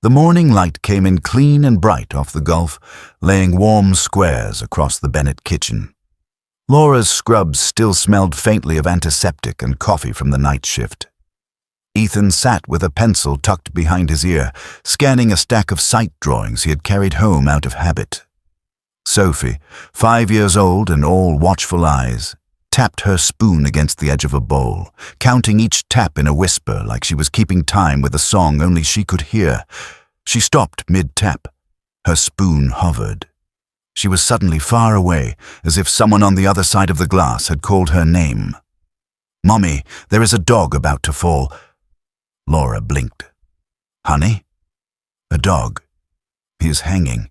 The morning light came in clean and bright off the Gulf, laying warm squares across the Bennett kitchen. Laura's scrubs still smelled faintly of antiseptic and coffee from the night shift. Ethan sat with a pencil tucked behind his ear, scanning a stack of sight drawings he had carried home out of habit. Sophie, 5 years old and all watchful eyes, tapped her spoon against the edge of a bowl, counting each tap in a whisper like she was keeping time with a song only she could hear. She stopped mid-tap. Her spoon hovered. She was suddenly far away, as if someone on the other side of the glass had called her name. "Mommy, there is a dog about to fall." Laura blinked. "Honey? A dog. He is hanging.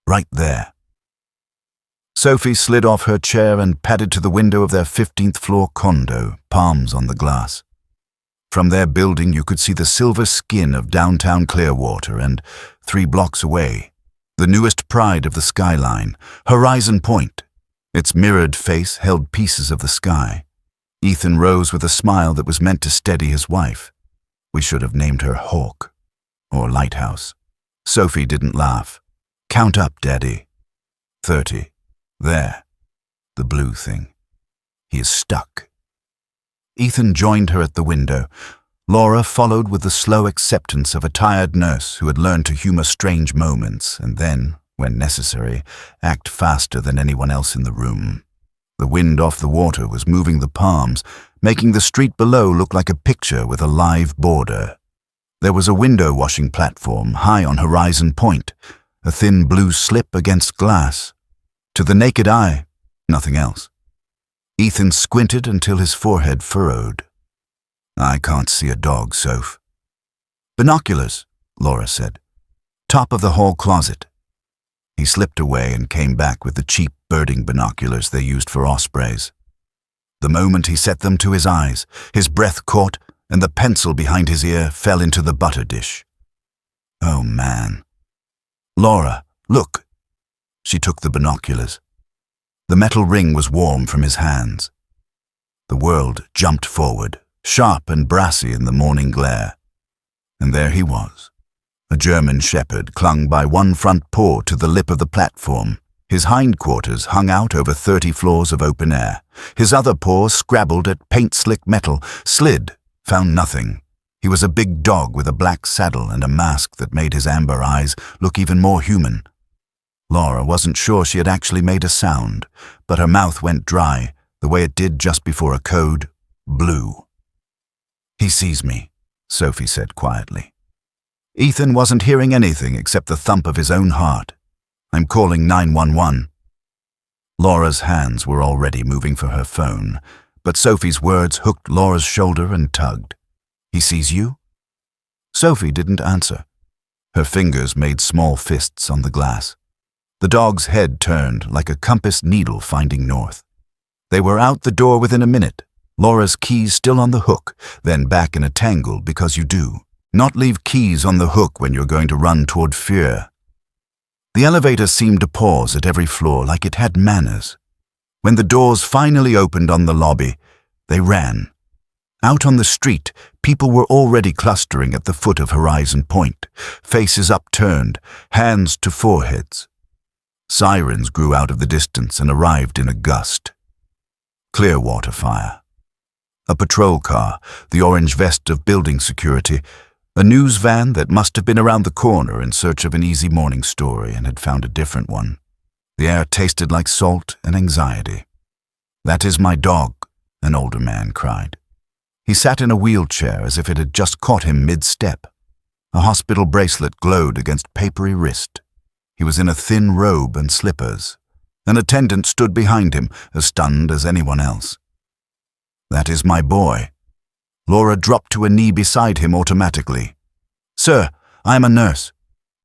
Right there." Sophie slid off her chair and padded to the window of their 15th floor condo, palms on the glass. From their building you could see the silver skin of downtown Clearwater and, 3 blocks away, the newest pride of the skyline, Horizon Point. Its mirrored face held pieces of the sky. Ethan rose with a smile that was meant to steady his wife. We should have named her Hawk, or Lighthouse. Sophie didn't laugh. "Count up, Daddy." 30. There. The blue thing. He is stuck. Ethan joined her at the window. Laura followed with the slow acceptance of a tired nurse who had learned to humor strange moments and then, when necessary, act faster than anyone else in the room. The wind off the water was moving the palms, making the street below look like a picture with a live border. There was a window washing platform high on Horizon Point, a thin blue slip against glass. To the naked eye, nothing else. Ethan squinted until his forehead furrowed. "I can't see a dog, Soph." "Binoculars," Laura said. "Top of the hall closet." He slipped away and came back with the cheap birding binoculars they used for ospreys. The moment he set them to his eyes, his breath caught and the pencil behind his ear fell into the butter dish. Oh, man. "Laura, look." She took the binoculars. The metal ring was warm from his hands. The world jumped forward, sharp and brassy in the morning glare. And there he was, a German shepherd clung by one front paw to the lip of the platform. His hindquarters hung out over 30 floors of open air. His other paw scrabbled at paint-slick metal, slid, found nothing. He was a big dog with a black saddle and a mask that made his amber eyes look even more human. Laura wasn't sure she had actually made a sound, but her mouth went dry, the way it did just before a code, blue. "He sees me," Sophie said quietly. Ethan wasn't hearing anything except the thump of his own heart. "I'm calling 911. Laura's hands were already moving for her phone, but Sophie's words hooked Laura's shoulder and tugged. "He sees you?" Sophie didn't answer. Her fingers made small fists on the glass. The dog's head turned like a compass needle finding north. They were out the door within a minute, Laura's keys still on the hook, then back in a tangle because you do not leave keys on the hook when you're going to run toward fear. The elevator seemed to pause at every floor like it had manners. When the doors finally opened on the lobby, they ran. Out on the street, people were already clustering at the foot of Horizon Point, faces upturned, hands to foreheads. Sirens grew out of the distance and arrived in a gust. Clearwater fire. A patrol car, the orange vest of building security, a news van that must have been around the corner in search of an easy morning story and had found a different one. The air tasted like salt and anxiety. "That is my dog," an older man cried. He sat in a wheelchair as if it had just caught him mid-step. A hospital bracelet glowed against papery wrist. He was in a thin robe and slippers. An attendant stood behind him, as stunned as anyone else. "That is my boy." Laura dropped to a knee beside him automatically. "Sir, I am a nurse.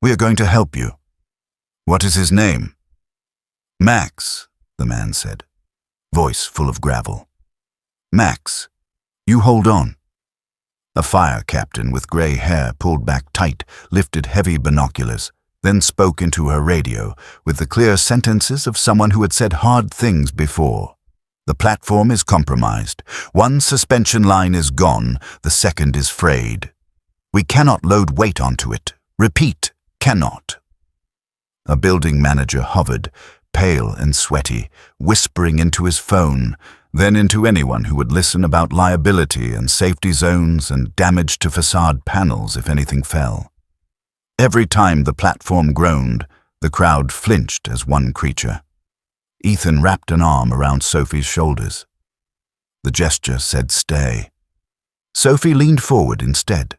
We are going to help you." "What is his name?" "Max," the man said, voice full of gravel. "Max, you hold on." A fire captain with gray hair pulled back tight, lifted heavy binoculars, then spoke into her radio with the clear sentences of someone who had said hard things before. "The platform is compromised. One suspension line is gone, the second is frayed. We cannot load weight onto it. Repeat, cannot. A building manager hovered, pale and sweaty, whispering into his phone, then into anyone who would listen about liability and safety zones and damage to facade panels if anything fell. Every time the platform groaned, the crowd flinched as one creature. Ethan wrapped an arm around Sophie's shoulders. The gesture said stay. Sophie leaned forward instead.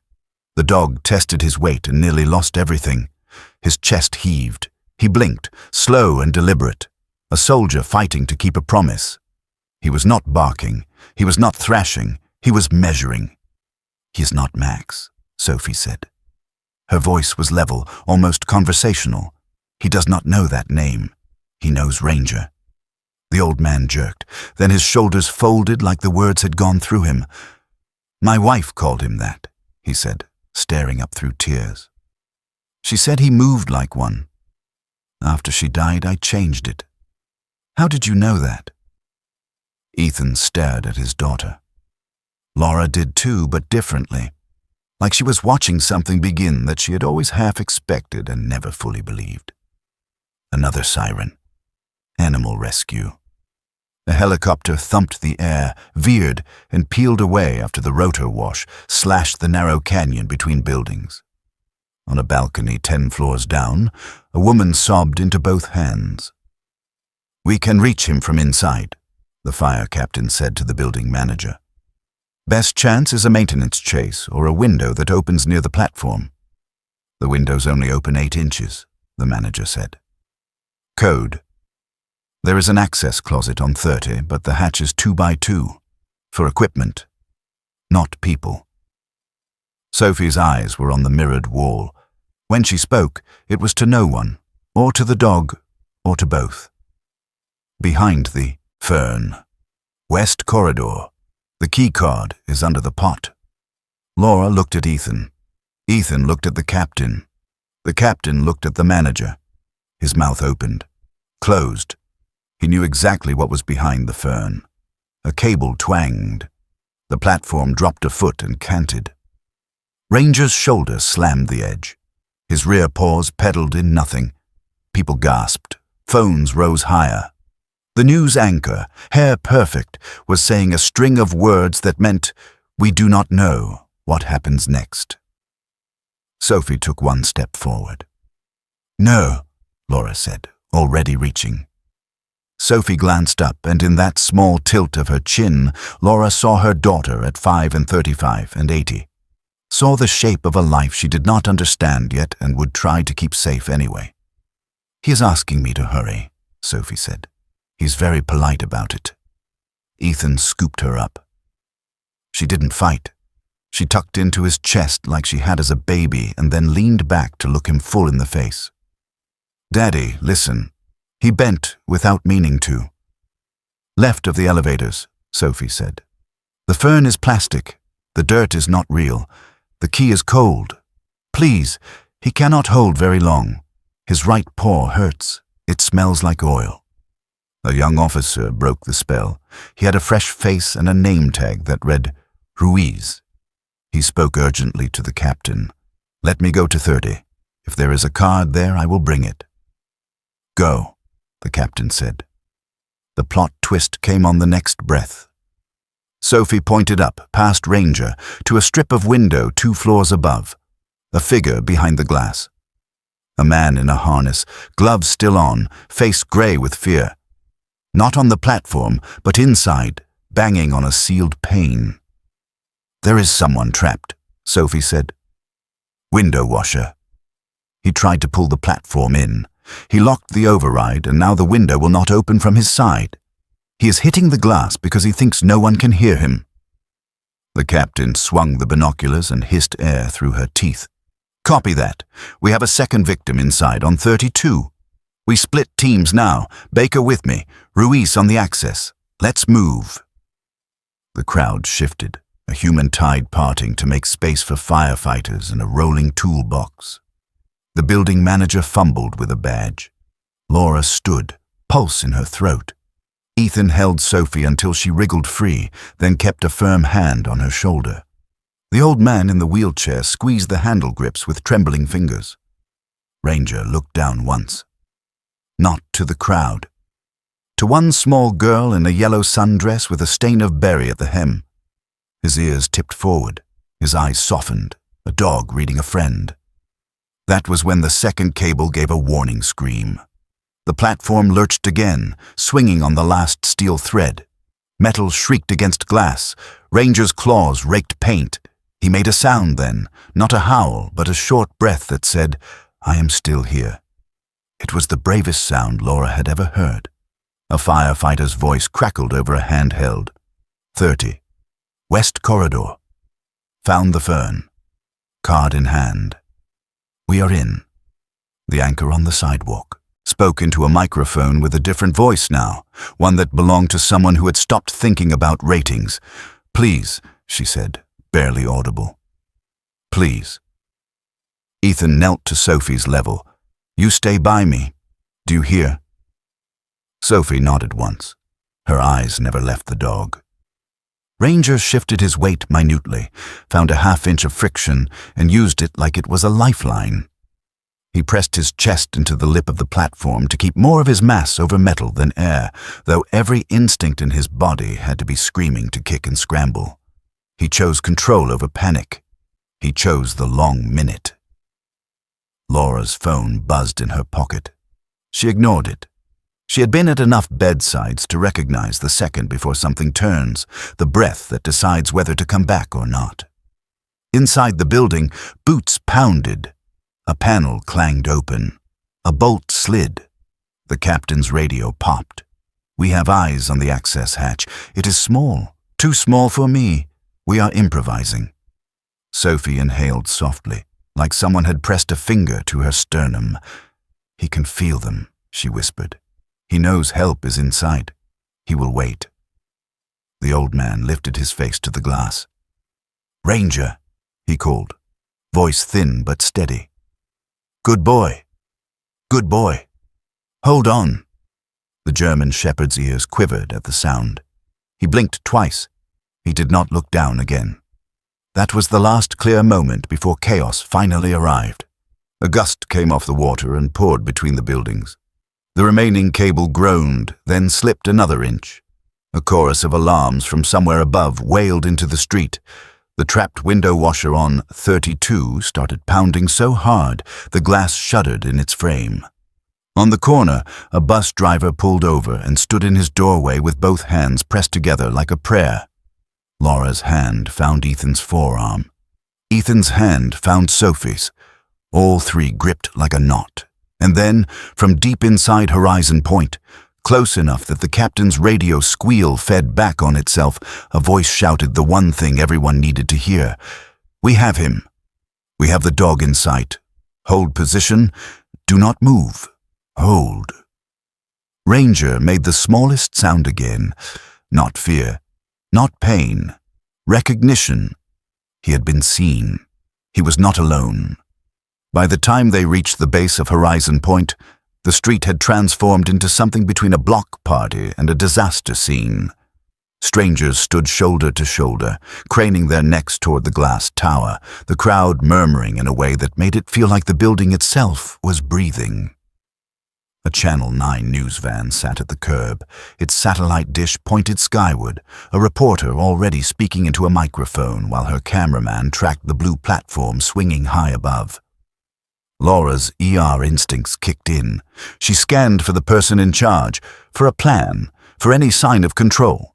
The dog tested his weight and nearly lost everything. His chest heaved. He blinked, slow and deliberate, a soldier fighting to keep a promise. He was not barking. He was not thrashing. He was measuring. "He is not Max," Sophie said. Her voice was level, almost conversational. "He does not know that name. He knows Ranger." The old man jerked. Then his shoulders folded like the words had gone through him. "My wife called him that," he said, staring up through tears. "She said he moved like one. After she died, I changed it. How did you know that?" Ethan stared at his daughter. Laura did too, but differently, like she was watching something begin that she had always half expected and never fully believed. Another siren. Animal rescue. A helicopter thumped the air, veered, and peeled away after the rotor wash slashed the narrow canyon between buildings. On a balcony 10 floors down, a woman sobbed into both hands. "We can reach him from inside," the fire captain said to the building manager. "Best chance is a maintenance chase or a window that opens near the platform." "The windows only open 8 inches, the manager said. "Code. There is an access closet on 30, but the hatch is 2 by 2, for equipment, not people." Sophie's eyes were on the mirrored wall. When she spoke, it was to no one, or to the dog, or to both. "Behind the fern. West corridor. The key card is under the pot." Laura looked at Ethan. Ethan looked at the captain. The captain looked at the manager. His mouth opened, closed. He knew exactly what was behind the fern. A cable twanged. The platform dropped a foot and canted. Ranger's shoulder slammed the edge. His rear paws pedaled in nothing. People gasped. Phones rose higher. The news anchor, hair perfect, was saying a string of words that meant, "We do not know what happens next." Sophie took one step forward. "No," Laura said, already reaching. Sophie glanced up, and in that small tilt of her chin, Laura saw her daughter at 5 and 35 and 80. Saw the shape of a life she did not understand yet and would try to keep safe anyway. "He is asking me to hurry," Sophie said. "He's very polite about it." Ethan scooped her up. She didn't fight. She tucked into his chest like she had as a baby and then leaned back to look him full in the face. "Daddy, listen." He bent without meaning to. "Left of the elevators," Sophie said. "The fern is plastic. The dirt is not real. The key is cold. Please, he cannot hold very long. His right paw hurts. It smells like oil." A young officer broke the spell. He had a fresh face and a name tag that read, Ruiz. He spoke urgently to the captain. "Let me go to 30. If there is a card there, I will bring it." "Go," the captain said. The plot twist came on the next breath. Sophie pointed up, past Ranger, to a strip of window 2 floors above. A figure behind the glass. A man in a harness, gloves still on, face gray with fear. Not on the platform, but inside, banging on a sealed pane. "There is someone trapped," Sophie said. "Window washer." He tried to pull the platform in. He locked the override, and now the window will not open from his side. He is hitting the glass because he thinks no one can hear him. The captain swung the binoculars and hissed air through her teeth. "Copy that. We have a second victim inside on 32. We split teams now. Baker with me. Ruiz on the access. Let's move." The crowd shifted, a human tide parting to make space for firefighters and a rolling toolbox. The building manager fumbled with a badge. Laura stood, pulse in her throat. Ethan held Sophie until she wriggled free, then kept a firm hand on her shoulder. The old man in the wheelchair squeezed the handle grips with trembling fingers. Ranger looked down once. Not to the crowd. To one small girl in a yellow sundress with a stain of berry at the hem. His ears tipped forward, his eyes softened, a dog reading a friend. That was when the second cable gave a warning scream. The platform lurched again, swinging on the last steel thread. Metal shrieked against glass. Ranger's claws raked paint. He made a sound then, not a howl, but a short breath that said, "I am still here." It was the bravest sound Laura had ever heard. A firefighter's voice crackled over a handheld. 30. West Corridor. Found the fern. Card in hand. We are in. The anchor on the sidewalk spoke into a microphone with a different voice now, one that belonged to someone who had stopped thinking about ratings. "Please," she said, barely audible. "Please." Ethan knelt to Sophie's level. "You stay by me. Do you hear?" Sophie nodded once. Her eyes never left the dog. Ranger shifted his weight minutely, found a half-inch of friction, and used it like it was a lifeline. He pressed his chest into the lip of the platform to keep more of his mass over metal than air, though every instinct in his body had to be screaming to kick and scramble. He chose control over panic. He chose the long minute. Laura's phone buzzed in her pocket. She ignored it. She had been at enough bedsides to recognize the second before something turns, the breath that decides whether to come back or not. Inside the building, boots pounded. A panel clanged open. A bolt slid. The captain's radio popped. "We have eyes on the access hatch. It is small, too small for me. We are improvising." Sophie inhaled softly, like someone had pressed a finger to her sternum. "He can feel them," she whispered. "He knows help is in sight. He will wait." The old man lifted his face to the glass. "Ranger," he called, voice thin but steady. "Good boy. Good boy. Hold on." The German shepherd's ears quivered at the sound. He blinked twice. He did not look down again. That was the last clear moment before chaos finally arrived. A gust came off the water and poured between the buildings. The remaining cable groaned, then slipped another inch. A chorus of alarms from somewhere above wailed into the street. The trapped window washer on 32 started pounding so hard the glass shuddered in its frame. On the corner, a bus driver pulled over and stood in his doorway with both hands pressed together like a prayer. Laura's hand found Ethan's forearm. Ethan's hand found Sophie's. All three gripped like a knot. And then, from deep inside Horizon Point, close enough that the captain's radio squeal fed back on itself, a voice shouted the one thing everyone needed to hear. "We have him. We have the dog in sight. Hold position. Do not move. Hold." Ranger made the smallest sound again. Not fear. Not pain. Recognition. He had been seen. He was not alone. By the time they reached the base of Horizon Point, the street had transformed into something between a block party and a disaster scene. Strangers stood shoulder to shoulder, craning their necks toward the glass tower, the crowd murmuring in a way that made it feel like the building itself was breathing. A Channel 9 news van sat at the curb, its satellite dish pointed skyward, a reporter already speaking into a microphone while her cameraman tracked the blue platform swinging high above. Laura's ER instincts kicked in. She scanned for the person in charge, for a plan, for any sign of control.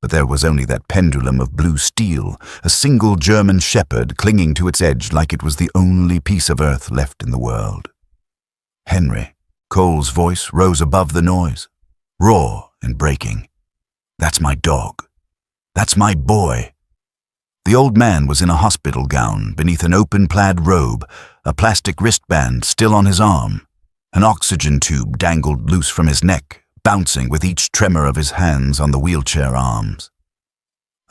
But there was only that pendulum of blue steel, a single German shepherd clinging to its edge like it was the only piece of earth left in the world. "Henry." Cole's voice rose above the noise, raw and breaking. "That's my dog. That's my boy." The old man was in a hospital gown beneath an open plaid robe, a plastic wristband still on his arm. An oxygen tube dangled loose from his neck, bouncing with each tremor of his hands on the wheelchair arms.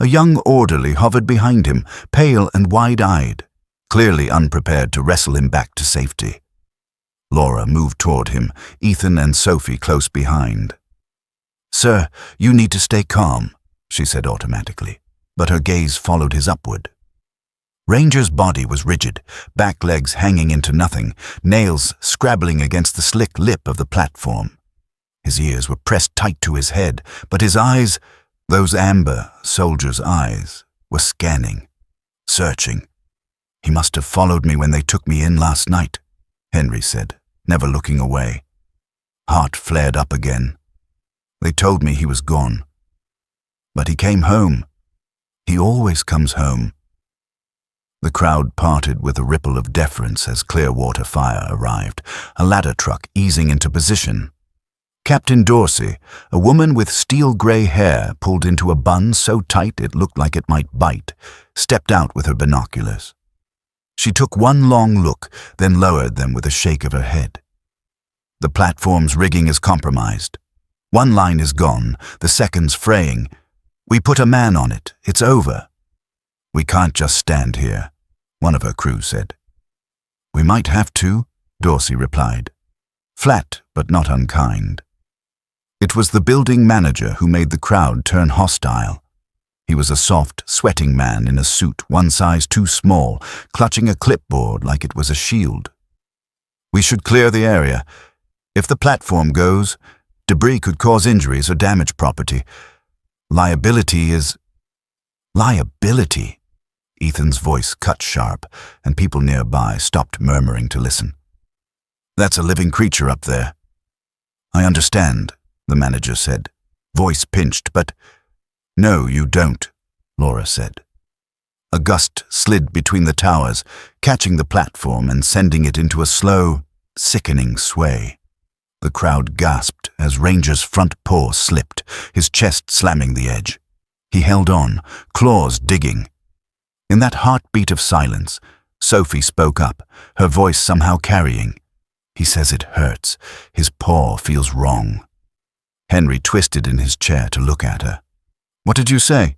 A young orderly hovered behind him, pale and wide-eyed, clearly unprepared to wrestle him back to safety. Laura moved toward him, Ethan and Sophie close behind. "Sir, you need to stay calm," she said automatically, but her gaze followed his upward. Ranger's body was rigid, back legs hanging into nothing, nails scrabbling against the slick lip of the platform. His ears were pressed tight to his head, but his eyes, those amber soldier's eyes, were scanning, searching. "He must have followed me when they took me in last night," Henry said, never looking away. Heart flared up again. "They told me he was gone. But he came home. He always comes home." The crowd parted with a ripple of deference as Clearwater Fire arrived, a ladder truck easing into position. Captain Dorsey, a woman with steel-gray hair pulled into a bun so tight it looked like it might bite, stepped out with her binoculars. She took one long look, then lowered them with a shake of her head. "The platform's rigging is compromised. One line is gone, the second's fraying. We put a man on it. It's over." "We can't just stand here," one of her crew said. "We might have to," Dorsey replied, flat but not unkind. It was the building manager who made the crowd turn hostile. He was a soft, sweating man in a suit one size too small, clutching a clipboard like it was a shield. "We should clear the area. If the platform goes, debris could cause injuries or damage property. Liability is—" "Liability?" Ethan's voice cut sharp, and people nearby stopped murmuring to listen. "That's a living creature up there." "I understand," the manager said, voice pinched, but— "No, you don't," Laura said. A gust slid between the towers, catching the platform and sending it into a slow, sickening sway. The crowd gasped as Ranger's front paw slipped, his chest slamming the edge. He held on, claws digging. In that heartbeat of silence, Sophie spoke up, her voice somehow carrying. "He says it hurts. His paw feels wrong." Henry twisted in his chair to look at her. "What did you say?"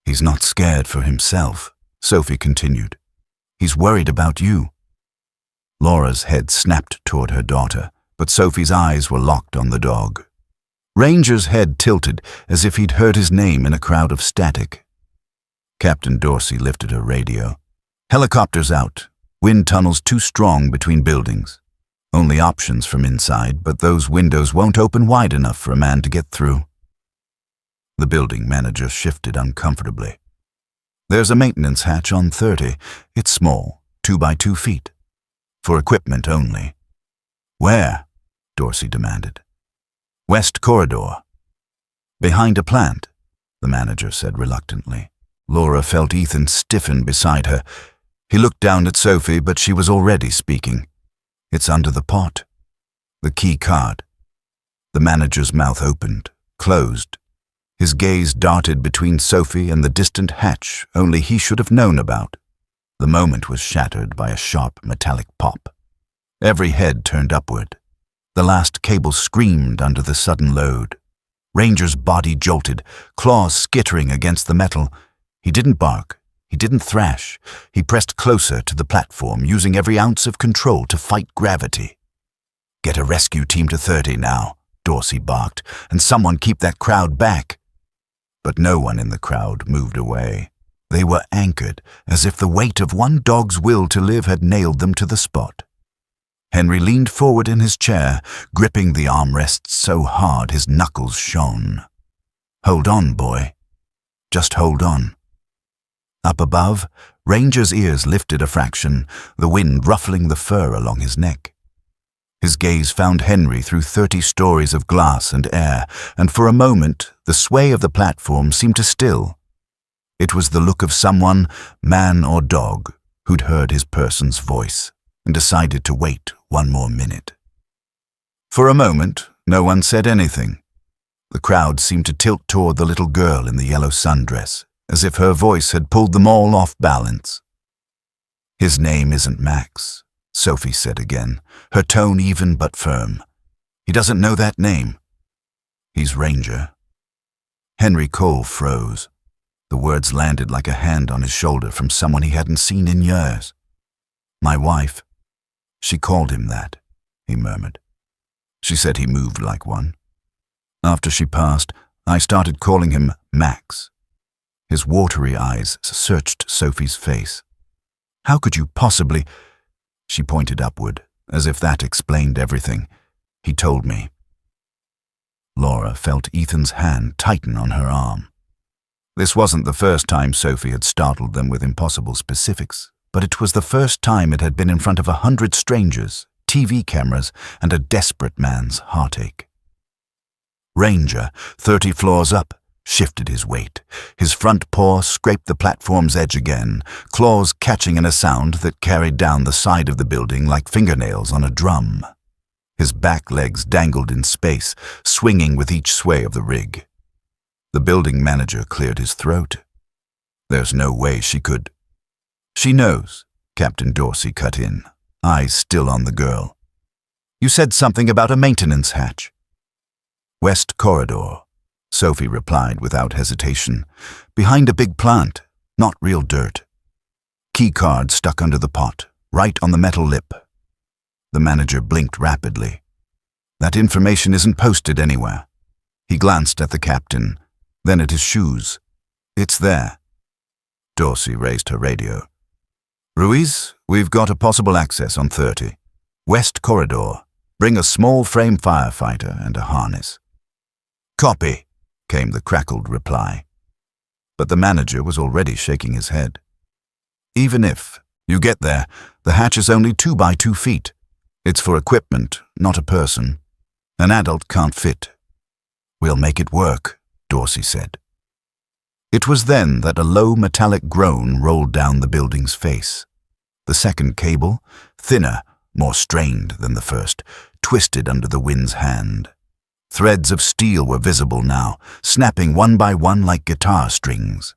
"He's not scared for himself," Sophie continued. "He's worried about you." Laura's head snapped toward her daughter, but Sophie's eyes were locked on the dog. Ranger's head tilted as if he'd heard his name in a crowd of static. Captain Dorsey lifted her radio. "Helicopters out. Wind tunnels too strong between buildings. Only options from inside, but those windows won't open wide enough for a man to get through." The building manager shifted uncomfortably. "There's a maintenance hatch on 30. It's small, 2 by 2 feet. For equipment only." "Where?" Dorsey demanded. "West corridor." "Behind a plant," the manager said reluctantly. Laura felt Ethan stiffen beside her. He looked down at Sophie, but she was already speaking. "It's under the pot." "The key card." The manager's mouth opened, closed. His gaze darted between Sophie and the distant hatch only he should have known about. The moment was shattered by a sharp metallic pop. Every head turned upward. The last cable screamed under the sudden load. Ranger's body jolted, claws skittering against the metal. He didn't bark. He didn't thrash. He pressed closer to the platform, using every ounce of control to fight gravity. "Get a rescue team to 30 now," Dorsey barked, "and someone keep that crowd back." But no one in the crowd moved away. They were anchored, as if the weight of one dog's will to live had nailed them to the spot. Henry leaned forward in his chair, gripping the armrests so hard his knuckles shone. "Hold on, boy. Just hold on." Up above, Ranger's ears lifted a fraction, the wind ruffling the fur along his neck. His gaze found Henry through 30 stories of glass and air, and for a moment the sway of the platform seemed to still. It was the look of someone, man or dog, who'd heard his person's voice and decided to wait one more minute. For a moment, no one said anything. The crowd seemed to tilt toward the little girl in the yellow sundress, as if her voice had pulled them all off balance. "His name isn't Max," Sophie said again, her tone even but firm. "He doesn't know that name. He's Ranger." Henry Cole froze. The words landed like a hand on his shoulder from someone he hadn't seen in years. "My wife. She called him that," he murmured. "She said he moved like one. After she passed, I started calling him Max." His watery eyes searched Sophie's face. How could you possibly—" She pointed upward, as if that explained everything. "He told me." Laura felt Ethan's hand tighten on her arm. This wasn't the first time Sophie had startled them with impossible specifics, but it was the first time it had been in front of 100 strangers, TV cameras, and a desperate man's heartache. Ranger, 30 floors up, shifted his weight. His front paw scraped the platform's edge again, claws catching in a sound that carried down the side of the building like fingernails on a drum. His back legs dangled in space, swinging with each sway of the rig. The building manager cleared his throat. "There's no way she could—" "She knows," Captain Dorsey cut in, eyes still on the girl. "You said something about a maintenance hatch." "West corridor," Sophie replied without hesitation. "Behind a big plant, not real dirt. Key card stuck under the pot, right on the metal lip." The manager blinked rapidly. "That information isn't posted anywhere." He glanced at the captain, then at his shoes. "It's there." Dorsey raised her radio. "Ruiz, we've got a possible access on 30. West corridor. Bring a small frame firefighter and a harness." "Copy," came the crackled reply. But the manager was already shaking his head. "Even if you get there, the hatch is only 2 by 2 feet. It's for equipment, not a person. An adult can't fit." "We'll make it work," Dorsey said. It was then that a low metallic groan rolled down the building's face. The second cable, thinner, more strained than the first, twisted under the wind's hand. Threads of steel were visible now, snapping one by one like guitar strings.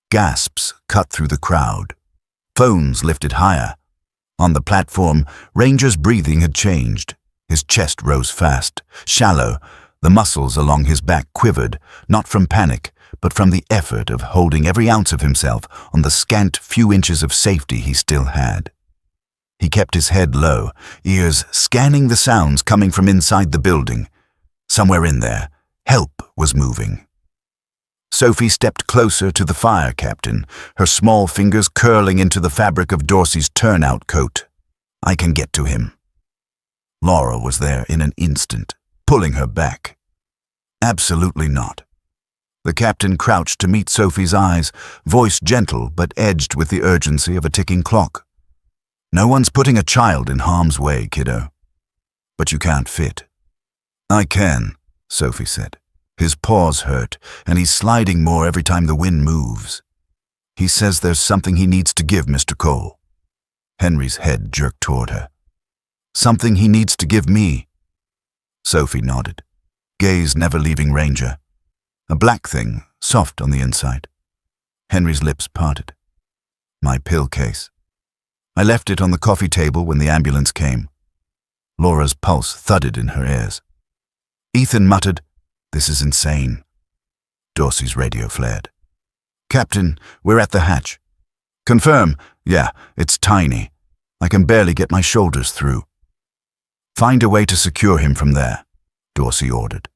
Gasps cut through the crowd. Phones lifted higher. On the platform, Ranger's breathing had changed. His chest rose fast, shallow. The muscles along his back quivered, not from panic, but from the effort of holding every ounce of himself on the scant few inches of safety he still had. He kept his head low, ears scanning the sounds coming from inside the building. Somewhere in there, help was moving. Sophie stepped closer to the fire captain, her small fingers curling into the fabric of Dorsey's turnout coat. "I can get to him." Laura was there in an instant, pulling her back. "Absolutely not." The captain crouched to meet Sophie's eyes, voice gentle but edged with the urgency of a ticking clock. "No one's putting a child in harm's way, kiddo. But you can't fit." "I can," Sophie said. "His paws hurt, and he's sliding more every time the wind moves. He says there's something he needs to give Mr. Cole." Henry's head jerked toward her. "Something he needs to give me." Sophie nodded, gaze never leaving Ranger. A black thing, soft on the inside. Henry's lips parted. "My pill case. I left it on the coffee table when the ambulance came." Laura's pulse thudded in her ears. Ethan muttered, "This is insane." Dorsey's radio flared. "Captain, we're at the hatch." "Confirm. Yeah, it's tiny. I can barely get my shoulders through." "Find a way to secure him from there," Dorsey ordered.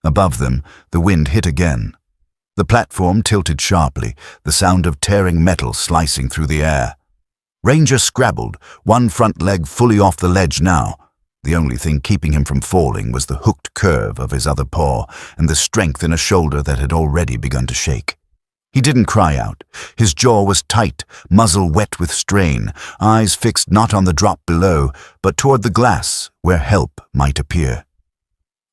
Above them, the wind hit again. The platform tilted sharply, the sound of tearing metal slicing through the air. Ranger scrabbled, one front leg fully off the ledge now. The only thing keeping him from falling was the hooked curve of his other paw and the strength in a shoulder that had already begun to shake. He didn't cry out. His jaw was tight, muzzle wet with strain, eyes fixed not on the drop below, but toward the glass where help might appear.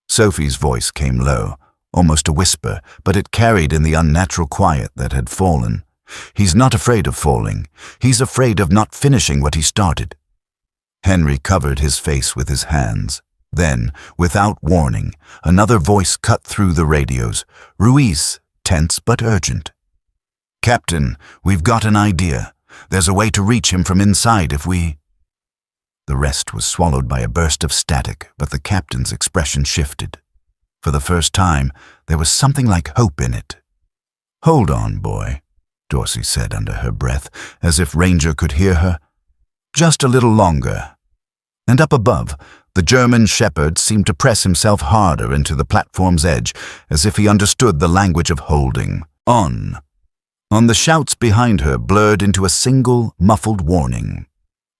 Sophie's voice came low, almost a whisper, but it carried in the unnatural quiet that had fallen. "He's not afraid of falling. He's afraid of not finishing what he started." Henry covered his face with his hands. Then, without warning, another voice cut through the radios. Ruiz, tense but urgent. "Captain, we've got an idea. There's a way to reach him from inside if we—" The rest was swallowed by a burst of static, but the captain's expression shifted. For the first time, there was something like hope in it. "Hold on, boy," Dorsey said under her breath, as if Ranger could hear her. "Just a little longer." And up above, the German shepherd seemed to press himself harder into the platform's edge, as if he understood the language of holding. On. On the shouts behind her blurred into a single, muffled warning.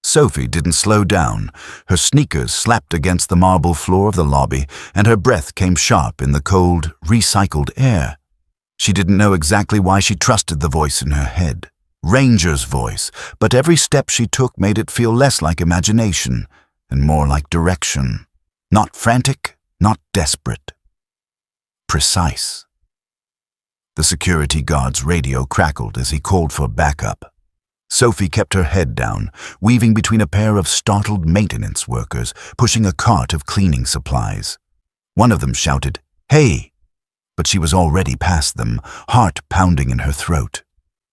Sophie didn't slow down. Her sneakers slapped against the marble floor of the lobby, and her breath came sharp in the cold, recycled air. She didn't know exactly why she trusted the voice in her head. Ranger's voice, but every step she took made it feel less like imagination and more like direction. Not frantic, not desperate. Precise. The security guard's radio crackled as he called for backup. Sophie kept her head down, weaving between a pair of startled maintenance workers pushing a cart of cleaning supplies. One of them shouted, "Hey!" But she was already past them, heart pounding in her throat.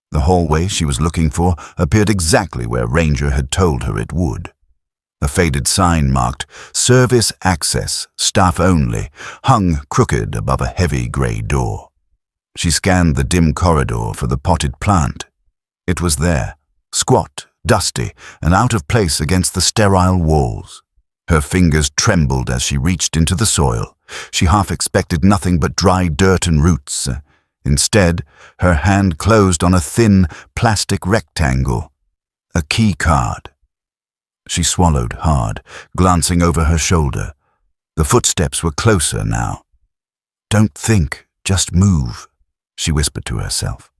The hallway she was looking for appeared exactly where Ranger had told her it would. A faded sign marked "Service Access, Staff Only" hung crooked above a heavy gray door. She scanned the dim corridor for the potted plant. It was there, squat, dusty, and out of place against the sterile walls. Her fingers trembled as she reached into the soil. She half expected nothing but dry dirt and roots. Instead, her hand closed on a thin, plastic rectangle, a key card. She swallowed hard, glancing over her shoulder. The footsteps were closer now. "Don't think, just move," she whispered to herself.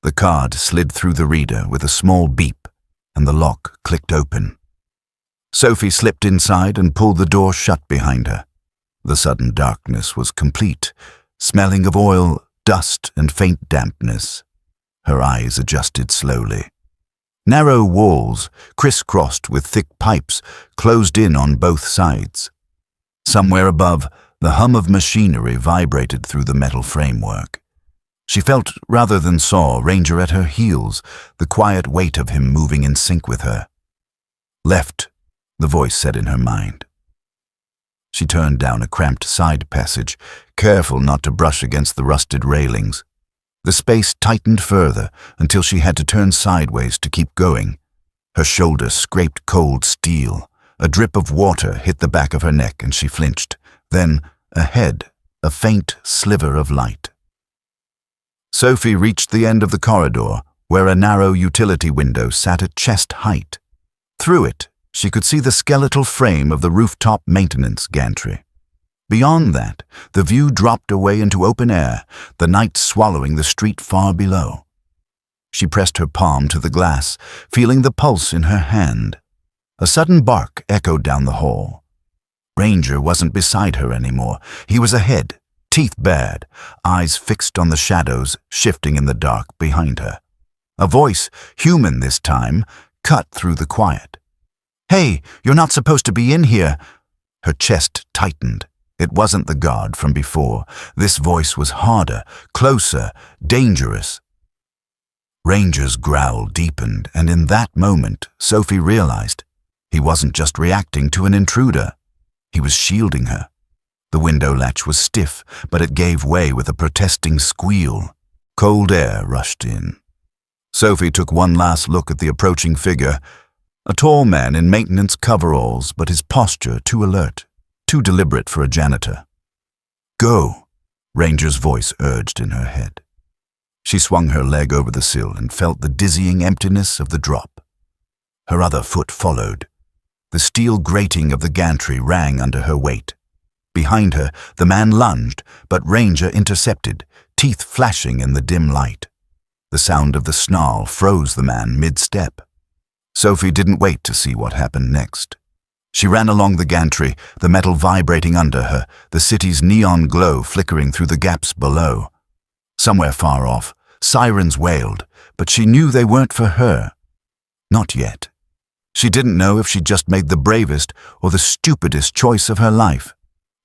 The card slid through the reader with a small beep, and the lock clicked open. Sophie slipped inside and pulled the door shut behind her. The sudden darkness was complete, smelling of oil, dust, and faint dampness. Her eyes adjusted slowly. Narrow walls, crisscrossed with thick pipes, closed in on both sides. Somewhere above, the hum of machinery vibrated through the metal framework. She felt, rather than saw, Ranger at her heels, the quiet weight of him moving in sync with her. "Left," the voice said in her mind. She turned down a cramped side passage, careful not to brush against the rusted railings. The space tightened further until she had to turn sideways to keep going. Her shoulder scraped cold steel. A drip of water hit the back of her neck and she flinched. Then, ahead, a faint sliver of light. Sophie reached the end of the corridor, where a narrow utility window sat at chest height. Through it, she could see the skeletal frame of the rooftop maintenance gantry. Beyond that, the view dropped away into open air, the night swallowing the street far below. She pressed her palm to the glass, feeling the pulse in her hand. A sudden bark echoed down the hall. Ranger wasn't beside her anymore. He was ahead, teeth bared, eyes fixed on the shadows shifting in the dark behind her. A voice, human this time, cut through the quiet. "Hey, you're not supposed to be in here." Her chest tightened. It wasn't the guard from before. This voice was harder, closer, dangerous. Ranger's growl deepened, and in that moment, Sophie realized he wasn't just reacting to an intruder. He was shielding her. The window latch was stiff, but it gave way with a protesting squeal. Cold air rushed in. Sophie took one last look at the approaching figure, a tall man in maintenance coveralls, but his posture too alert, too deliberate for a janitor. "Go," Ranger's voice urged in her head. She swung her leg over the sill and felt the dizzying emptiness of the drop. Her other foot followed. The steel grating of the gantry rang under her weight. Behind her, the man lunged, but Ranger intercepted, teeth flashing in the dim light. The sound of the snarl froze the man mid-step. Sophie didn't wait to see what happened next. She ran along the gantry, the metal vibrating under her, the city's neon glow flickering through the gaps below. Somewhere far off, sirens wailed, but she knew they weren't for her. Not yet. She didn't know if she'd just made the bravest or the stupidest choice of her life,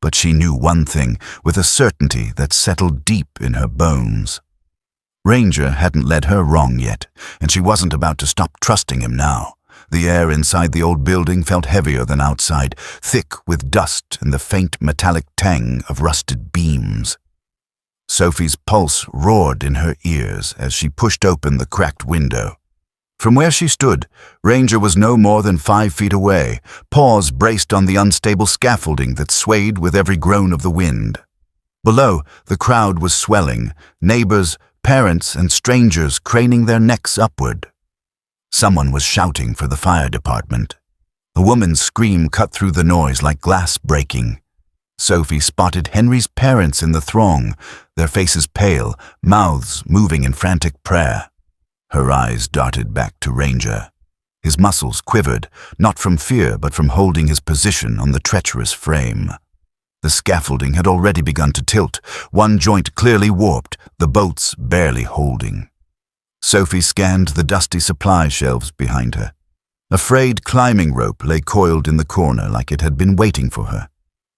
but she knew one thing with a certainty that settled deep in her bones. Ranger hadn't led her wrong yet, and she wasn't about to stop trusting him now. The air inside the old building felt heavier than outside, thick with dust and the faint metallic tang of rusted beams. Sophie's pulse roared in her ears as she pushed open the cracked window. From where she stood, Ranger was no more than 5 feet away, paws braced on the unstable scaffolding that swayed with every groan of the wind. Below, the crowd was swelling, neighbors, parents and strangers craning their necks upward. Someone was shouting for the fire department. A woman's scream cut through the noise like glass breaking. Sophie spotted Henry's parents in the throng, their faces pale, mouths moving in frantic prayer. Her eyes darted back to Ranger. His muscles quivered, not from fear but from holding his position on the treacherous frame. The scaffolding had already begun to tilt, one joint clearly warped, the bolts barely holding. Sophie scanned the dusty supply shelves behind her. A frayed climbing rope lay coiled in the corner like it had been waiting for her.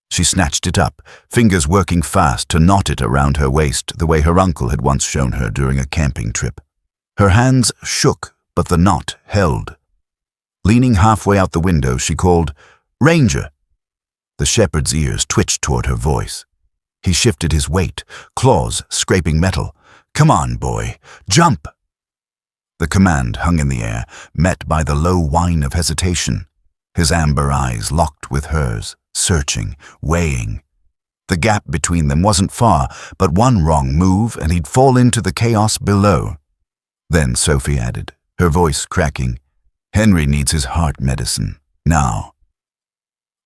She snatched it up, fingers working fast to knot it around her waist the way her uncle had once shown her during a camping trip. Her hands shook, but the knot held. Leaning halfway out the window, she called, "Ranger!" The shepherd's ears twitched toward her voice. He shifted his weight, claws scraping metal. "Come on, boy, jump!" The command hung in the air, met by the low whine of hesitation. His amber eyes locked with hers, searching, weighing. The gap between them wasn't far, but one wrong move and he'd fall into the chaos below. Then Sophie added, her voice cracking, "Henry needs his heart medicine, now."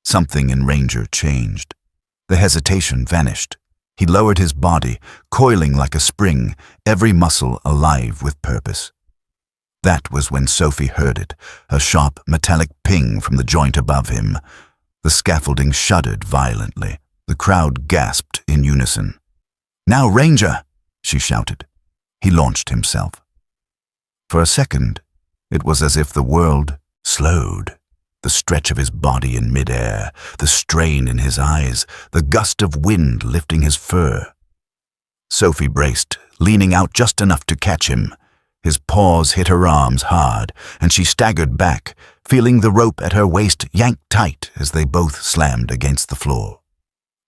Something in Ranger changed. The hesitation vanished. He lowered his body, coiling like a spring, every muscle alive with purpose. That was when Sophie heard it, a sharp metallic ping from the joint above him. The scaffolding shuddered violently. The crowd gasped in unison. "Now, Ranger!" she shouted. He launched himself. For a second, it was as if the world slowed. The stretch of his body in midair, the strain in his eyes, the gust of wind lifting his fur. Sophie braced, leaning out just enough to catch him. His paws hit her arms hard, and she staggered back, feeling the rope at her waist yank tight as they both slammed against the floor.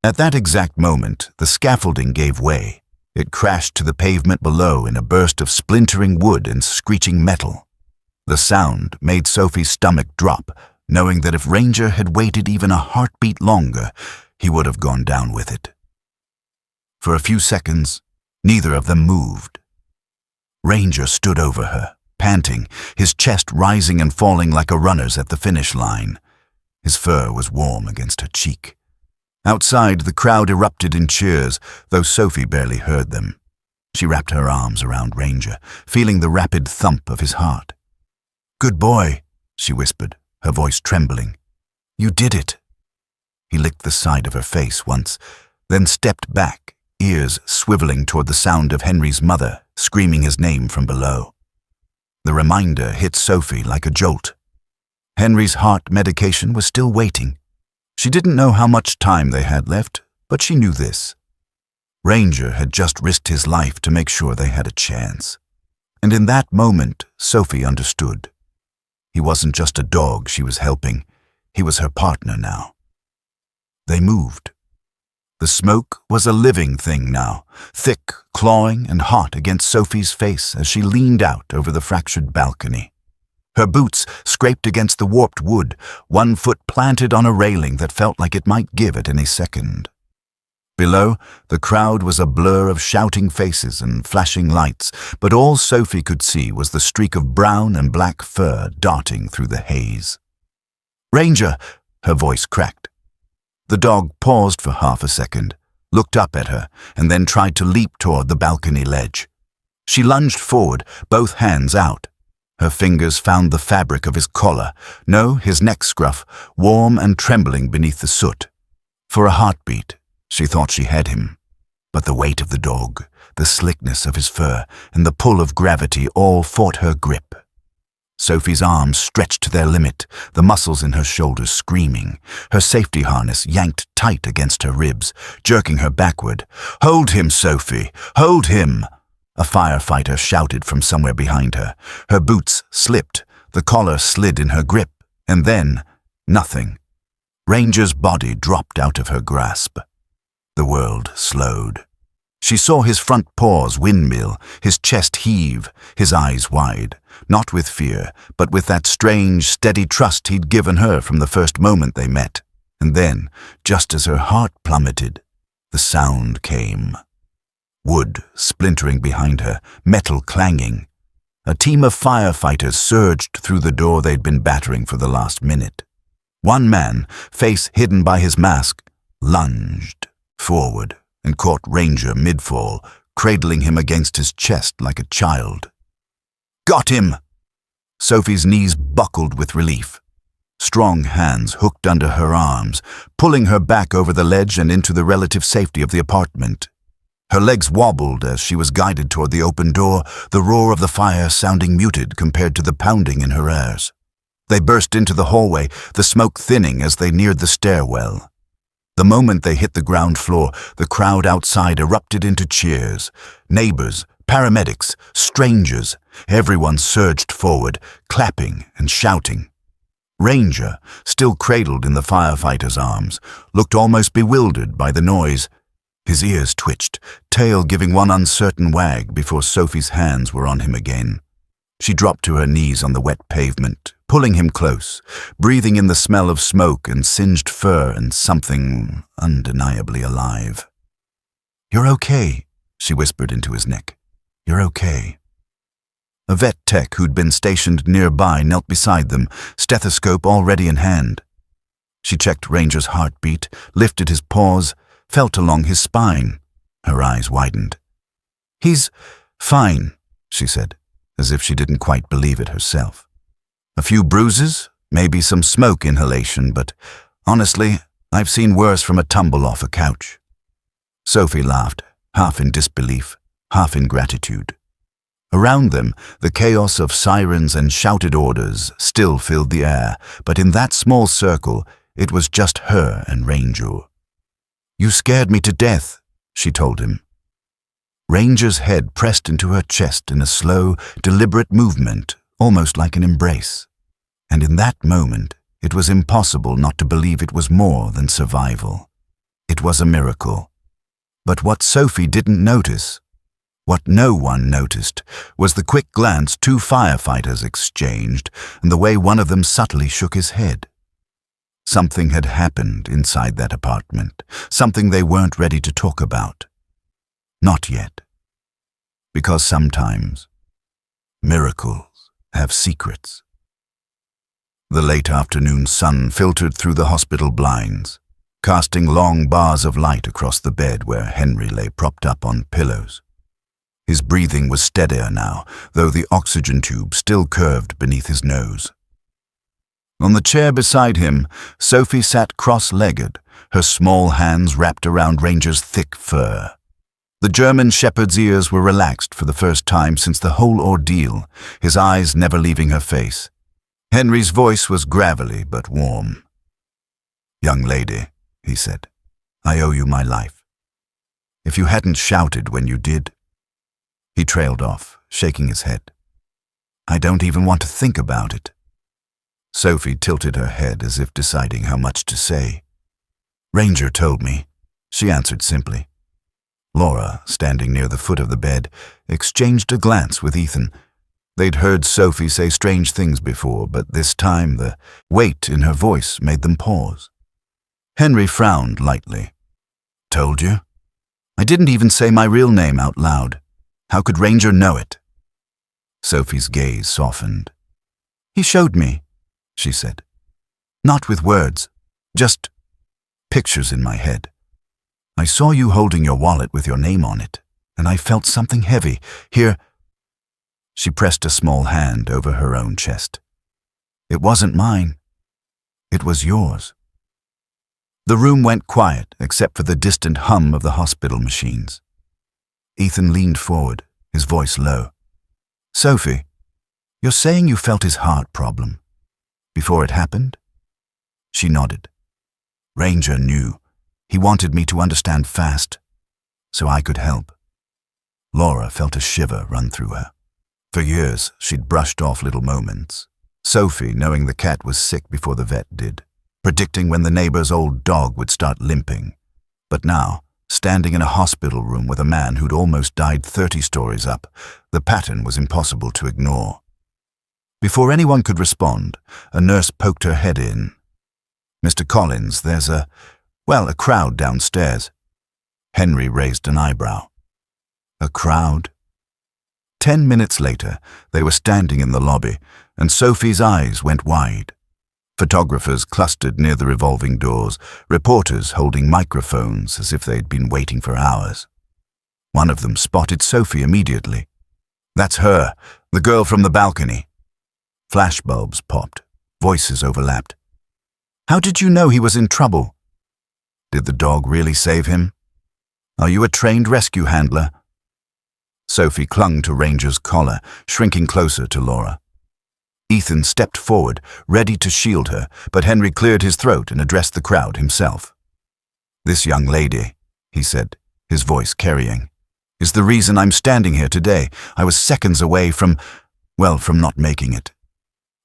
At that exact moment, the scaffolding gave way. It crashed to the pavement below in a burst of splintering wood and screeching metal. The sound made Sophie's stomach drop, knowing that if Ranger had waited even a heartbeat longer, he would have gone down with it. For a few seconds, neither of them moved. Ranger stood over her, panting, his chest rising and falling like a runner's at the finish line. His fur was warm against her cheek. Outside, the crowd erupted in cheers, though Sophie barely heard them. She wrapped her arms around Ranger, feeling the rapid thump of his heart. "Good boy," she whispered, her voice trembling. "You did it." He licked the side of her face once, then stepped back, ears swiveling toward the sound of Henry's mother screaming his name from below. The reminder hit Sophie like a jolt. Henry's heart medication was still waiting. She didn't know how much time they had left, but she knew this. Ranger had just risked his life to make sure they had a chance. And in that moment, Sophie understood. He wasn't just a dog she was helping. He was her partner now. They moved. The smoke was a living thing now, thick, clawing, and hot against Sophie's face as she leaned out over the fractured balcony. Her boots scraped against the warped wood, one foot planted on a railing that felt like it might give at any second. Below, the crowd was a blur of shouting faces and flashing lights, but all Sophie could see was the streak of brown and black fur darting through the haze. "Ranger!" her voice cracked. The dog paused for half a second, looked up at her, and then tried to leap toward the balcony ledge. She lunged forward, both hands out. Her fingers found the fabric of his collar, no, his neck scruff, warm and trembling beneath the soot. For a heartbeat, she thought she had him. But the weight of the dog, the slickness of his fur, and the pull of gravity all fought her grip. Sophie's arms stretched to their limit, the muscles in her shoulders screaming. Her safety harness yanked tight against her ribs, jerking her backward. "Hold him, Sophie! Hold him!" A firefighter shouted from somewhere behind her. Her boots slipped, the collar slid in her grip, and then nothing. Ranger's body dropped out of her grasp. The world slowed. She saw his front paws windmill, his chest heave, his eyes wide, not with fear, but with that strange, steady trust he'd given her from the first moment they met. And then, just as her heart plummeted, the sound came. Wood splintering behind her, metal clanging. A team of firefighters surged through the door they'd been battering for the last minute. One man, face hidden by his mask, lunged forward and caught Ranger mid-fall, cradling him against his chest like a child. "Got him!" Sophie's knees buckled with relief. Strong hands hooked under her arms, pulling her back over the ledge and into the relative safety of the apartment. Her legs wobbled as she was guided toward the open door, the roar of the fire sounding muted compared to the pounding in her ears. They burst into the hallway, the smoke thinning as they neared the stairwell. The moment they hit the ground floor, the crowd outside erupted into cheers. Neighbors, paramedics, strangers, everyone surged forward, clapping and shouting. Ranger, still cradled in the firefighter's arms, looked almost bewildered by the noise. His ears twitched, tail giving one uncertain wag before Sophie's hands were on him again. She dropped to her knees on the wet pavement, pulling him close, breathing in the smell of smoke and singed fur and something undeniably alive. "You're okay," she whispered into his neck. "You're okay." A vet tech who'd been stationed nearby knelt beside them, stethoscope already in hand. She checked Ranger's heartbeat, lifted his paws, felt along his spine. Her eyes widened. "He's fine," she said, as if she didn't quite believe it herself. "A few bruises, maybe some smoke inhalation, but honestly, I've seen worse from a tumble off a couch." Sophie laughed, half in disbelief, half in gratitude. Around them, the chaos of sirens and shouted orders still filled the air, but in that small circle, it was just her and Ranger. "You scared me to death," she told him. Ranger's head pressed into her chest in a slow, deliberate movement, almost like an embrace. And in that moment, it was impossible not to believe it was more than survival. It was a miracle. But what Sophie didn't notice, what no one noticed, was the quick glance two firefighters exchanged and the way one of them subtly shook his head. Something had happened inside that apartment, something they weren't ready to talk about. Not yet. Because sometimes miracles have secrets. The late afternoon sun filtered through the hospital blinds, casting long bars of light across the bed where Henry lay propped up on pillows. His breathing was steadier now, though the oxygen tube still curved beneath his nose. On the chair beside him, Sophie sat cross-legged, her small hands wrapped around Ranger's thick fur. The German shepherd's ears were relaxed for the first time since the whole ordeal, his eyes never leaving her face. Henry's voice was gravelly but warm. "Young lady," he said, "I owe you my life. If you hadn't shouted when you did—" He trailed off, shaking his head. "I don't even want to think about it." Sophie tilted her head as if deciding how much to say. "Ranger told me," she answered simply. Laura, standing near the foot of the bed, exchanged a glance with Ethan. They'd heard Sophie say strange things before, but this time the weight in her voice made them pause. Henry frowned lightly. "Told you? I didn't even say my real name out loud. How could Ranger know it?" Sophie's gaze softened. "He showed me," she said. "Not with words, just pictures in my head. I saw you holding your wallet with your name on it, and I felt something heavy. Here." She pressed a small hand over her own chest. "It wasn't mine. It was yours." The room went quiet except for the distant hum of the hospital machines. Ethan leaned forward, his voice low. "Sophie, you're saying you felt his heart problem before it happened?" She nodded. "Ranger knew. He wanted me to understand fast, so I could help." Laura felt a shiver run through her. For years, she'd brushed off little moments. Sophie knowing the cat was sick before the vet did, predicting when the neighbor's old dog would start limping. But now, standing in a hospital room with a man who'd almost died 30 stories up, the pattern was impossible to ignore. Before anyone could respond, a nurse poked her head in. "Mr. Collins, there's a crowd downstairs." Henry raised an eyebrow. A crowd? 10 minutes later, they were standing in the lobby, and Sophie's eyes went wide. Photographers clustered near the revolving doors, reporters holding microphones as if they'd been waiting for hours. One of them spotted Sophie immediately. "That's her, the girl from the balcony." Flashbulbs popped, voices overlapped. "How did you know he was in trouble? Did the dog really save him? Are you a trained rescue handler?" Sophie clung to Ranger's collar, shrinking closer to Laura. Ethan stepped forward, ready to shield her, but Henry cleared his throat and addressed the crowd himself. "This young lady," he said, his voice carrying, "is the reason I'm standing here today. I was seconds away from not making it."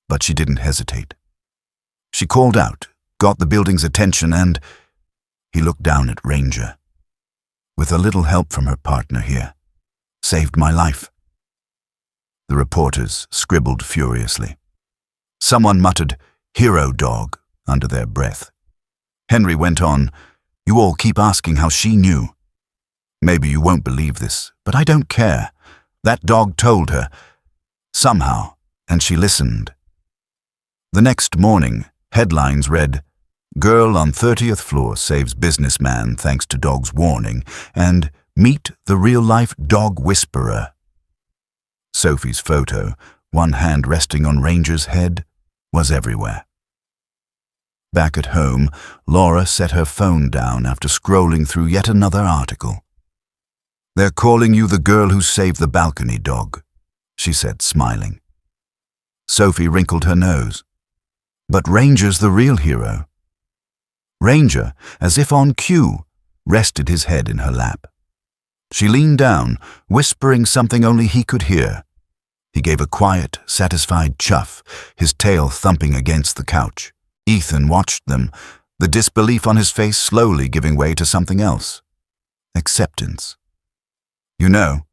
But she didn't hesitate. She called out, got the building's attention, and he looked down at Ranger. "With a little help from her partner here, saved my life." The reporters scribbled furiously. Someone muttered, "Hero dog," under their breath. Henry went on, "You all keep asking how she knew. Maybe you won't believe this, but I don't care. That dog told her. Somehow, and she listened." The next morning, headlines read, "Girl on 30th floor saves businessman thanks to dog's warning," and "Meet the real-life dog whisperer." Sophie's photo, one hand resting on Ranger's head, was everywhere. Back at home, Laura set her phone down after scrolling through yet another article. "They're calling you the girl who saved the balcony dog," she said, smiling. Sophie wrinkled her nose. "But Ranger's the real hero." Ranger, as if on cue, rested his head in her lap. She leaned down, whispering something only he could hear. He gave a quiet, satisfied chuff, his tail thumping against the couch. Ethan watched them, the disbelief on his face slowly giving way to something else. Acceptance. "You know,"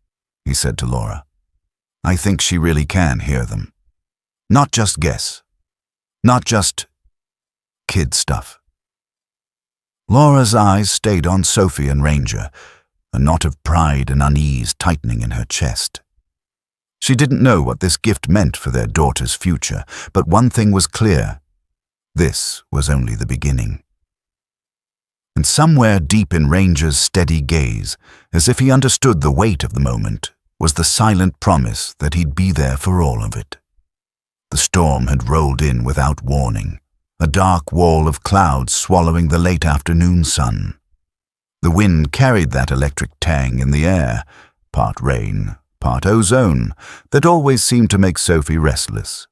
he said to Laura, "I think she really can hear them. Not just guess. Not just kid stuff." Laura's eyes stayed on Sophie and Ranger, a knot of pride and unease tightening in her chest. She didn't know what this gift meant for their daughter's future, but one thing was clear. This was only the beginning. And somewhere deep in Ranger's steady gaze, as if he understood the weight of the moment, was the silent promise that he'd be there for all of it. The storm had rolled in without warning, a dark wall of clouds swallowing the late afternoon sun. The wind carried that electric tang in the air, part rain, part ozone, that always seemed to make Sophie restless.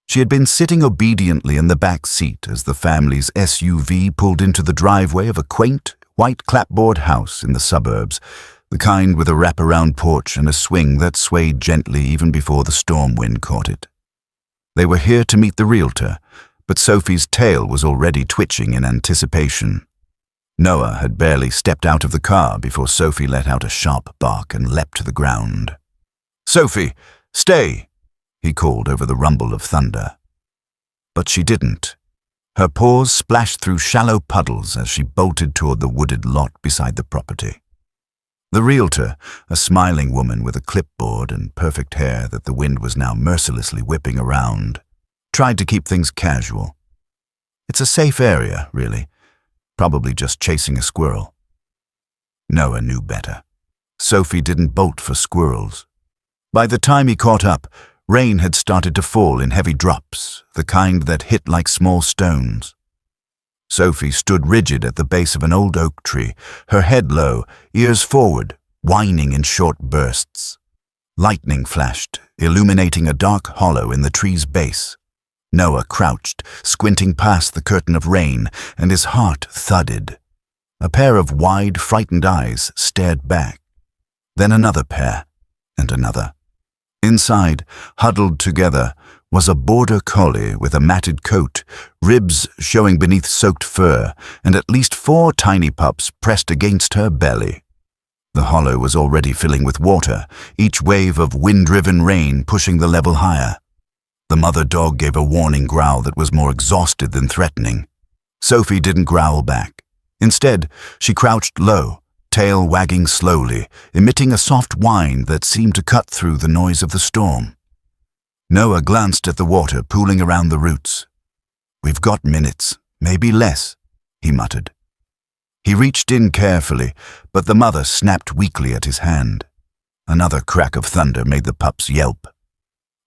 She had been sitting obediently in the back seat as the family's SUV pulled into the driveway of a quaint, white clapboard house in the suburbs, the kind with a wraparound porch and a swing that swayed gently even before the storm wind caught it. They were here to meet the realtor, but Sophie's tail was already twitching in anticipation. Noah had barely stepped out of the car before Sophie let out a sharp bark and leapt to the ground. "Sophie, stay!" he called over the rumble of thunder. But she didn't. Her paws splashed through shallow puddles as she bolted toward the wooded lot beside the property. The realtor, a smiling woman with a clipboard and perfect hair that the wind was now mercilessly whipping around, tried to keep things casual. It's a safe area, really. Probably just chasing a squirrel. Noah knew better. Sophie didn't bolt for squirrels. By the time he caught up, rain had started to fall in heavy drops, the kind that hit like small stones. Sophie stood rigid at the base of an old oak tree, her head low, ears forward, whining in short bursts. Lightning flashed, illuminating a dark hollow in the tree's base. Noah crouched, squinting past the curtain of rain, and his heart thudded. A pair of wide, frightened eyes stared back. Then another pair, and another. Inside, huddled together, was a border collie with a matted coat, ribs showing beneath soaked fur, and at least 4 tiny pups pressed against her belly. The hollow was already filling with water, each wave of wind-driven rain pushing the level higher. The mother dog gave a warning growl that was more exhausted than threatening. Sophie didn't growl back. Instead, she crouched low, tail wagging slowly, emitting a soft whine that seemed to cut through the noise of the storm. Noah glanced at the water pooling around the roots. "We've got minutes, maybe less," he muttered. He reached in carefully, but the mother snapped weakly at his hand. Another crack of thunder made the pups yelp.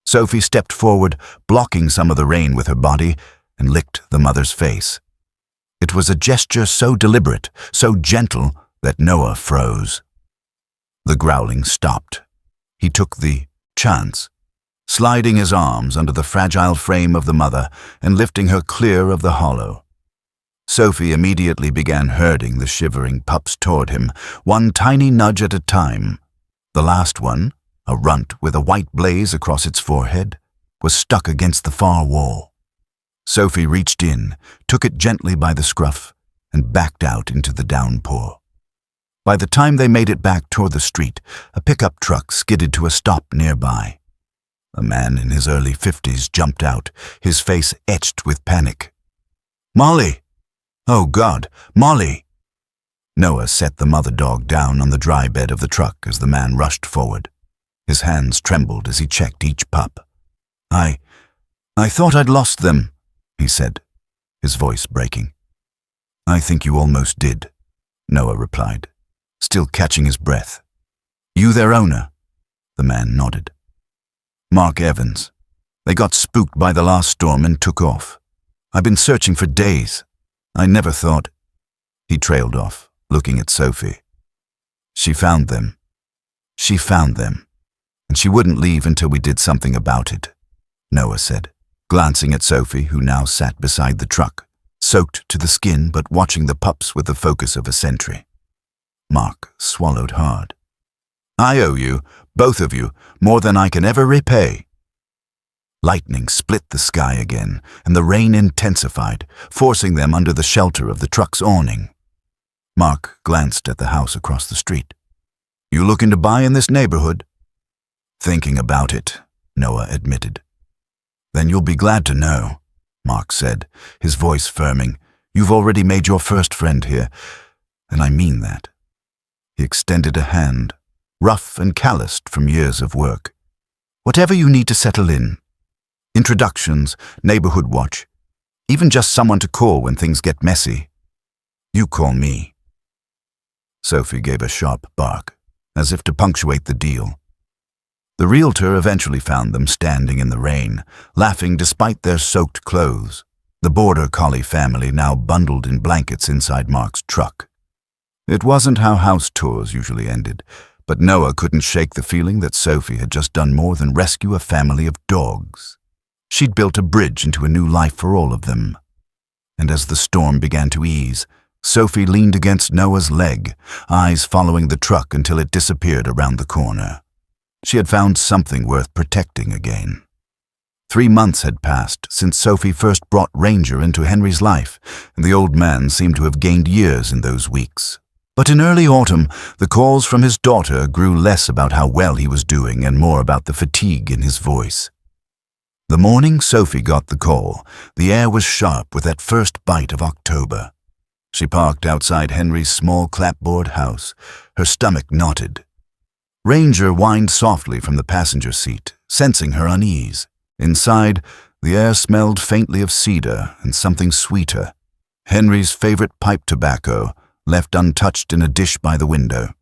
Sophie stepped forward, blocking some of the rain with her body, and licked the mother's face. It was a gesture so deliberate, so gentle, that Noah froze. The growling stopped. He took the chance, sliding his arms under the fragile frame of the mother and lifting her clear of the hollow. Sophie immediately began herding the shivering pups toward him, one tiny nudge at a time. The last one, a runt with a white blaze across its forehead, was stuck against the far wall. Sophie reached in, took it gently by the scruff, and backed out into the downpour. By the time they made it back toward the street, a pickup truck skidded to a stop nearby. A man in his early 50s jumped out, his face etched with panic. "Molly! Oh, God, Molly!" Noah set the mother dog down on the dry bed of the truck as the man rushed forward. His hands trembled as he checked each pup. I thought I'd lost them," he said, his voice breaking. "I think you almost did," Noah replied, still catching his breath. "You their owner?" The man nodded. "Mark Evans. They got spooked by the last storm and took off. I've been searching for days. I never thought—" He trailed off, looking at Sophie. She found them, and she wouldn't leave until we did something about it," Noah said, glancing at Sophie, who now sat beside the truck, soaked to the skin but watching the pups with the focus of a sentry. Mark swallowed hard. "I owe you, both of you, more than I can ever repay." Lightning split the sky again, and the rain intensified, forcing them under the shelter of the truck's awning. Mark glanced at the house across the street. "You looking to buy in this neighborhood?" "Thinking about it," Noah admitted. "Then you'll be glad to know," Mark said, his voice firming. "You've already made your first friend here, and I mean that." He extended a hand, rough and calloused from years of work. "Whatever you need to settle in. Introductions, neighborhood watch, even just someone to call when things get messy. You call me." Sophie gave a sharp bark, as if to punctuate the deal. The realtor eventually found them standing in the rain, laughing despite their soaked clothes, the border collie family now bundled in blankets inside Mark's truck. It wasn't how house tours usually ended, but Noah couldn't shake the feeling that Sophie had just done more than rescue a family of dogs. She'd built a bridge into a new life for all of them. And as the storm began to ease, Sophie leaned against Noah's leg, eyes following the truck until it disappeared around the corner. She had found something worth protecting again. 3 months had passed since Sophie first brought Ranger into Henry's life, and the old man seemed to have gained years in those weeks. But in early autumn, the calls from his daughter grew less about how well he was doing and more about the fatigue in his voice. The morning Sophie got the call, the air was sharp with that first bite of October. She parked outside Henry's small clapboard house, her stomach knotted. Ranger whined softly from the passenger seat, sensing her unease. Inside, the air smelled faintly of cedar and something sweeter, Henry's favorite pipe tobacco, left untouched in a dish by the window.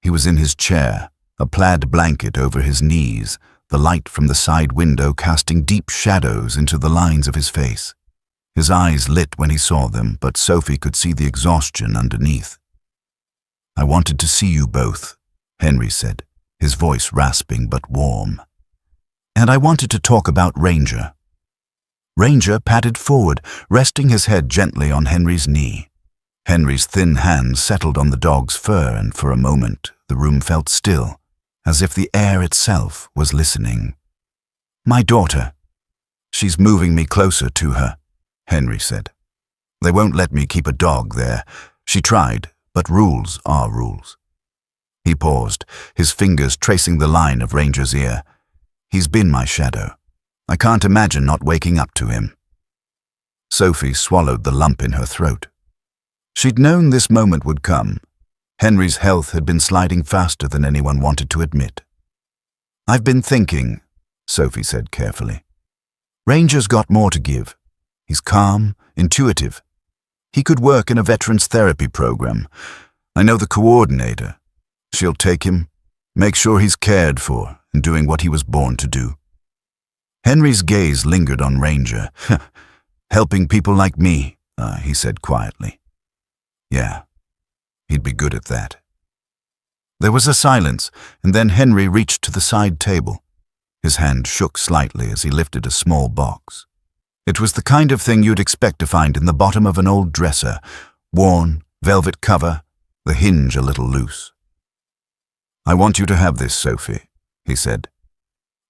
He was in his chair, a plaid blanket over his knees, the light from the side window casting deep shadows into the lines of his face. His eyes lit when he saw them, but Sophie could see the exhaustion underneath. "I wanted to see you both," Henry said, his voice rasping but warm. "And I wanted to talk about Ranger." Ranger padded forward, resting his head gently on Henry's knee. Henry's thin hand settled on the dog's fur, and for a moment the room felt still, as if the air itself was listening. "My daughter. She's moving me closer to her," Henry said. "They won't let me keep a dog there. She tried, but rules are rules." He paused, his fingers tracing the line of Ranger's ear. "He's been my shadow. I can't imagine not waking up to him." Sophie swallowed the lump in her throat. She'd known this moment would come. Henry's health had been sliding faster than anyone wanted to admit. "I've been thinking," Sophie said carefully. "Ranger's got more to give. He's calm, intuitive. He could work in a veterans therapy program. I know the coordinator. She'll take him, make sure he's cared for and doing what he was born to do." Henry's gaze lingered on Ranger. "Helping people like me," he said quietly. "Yeah, he'd be good at that." There was a silence, and then Henry reached to the side table. His hand shook slightly as he lifted a small box. It was the kind of thing you'd expect to find in the bottom of an old dresser, worn, velvet cover, the hinge a little loose. "I want you to have this, Sophie," he said.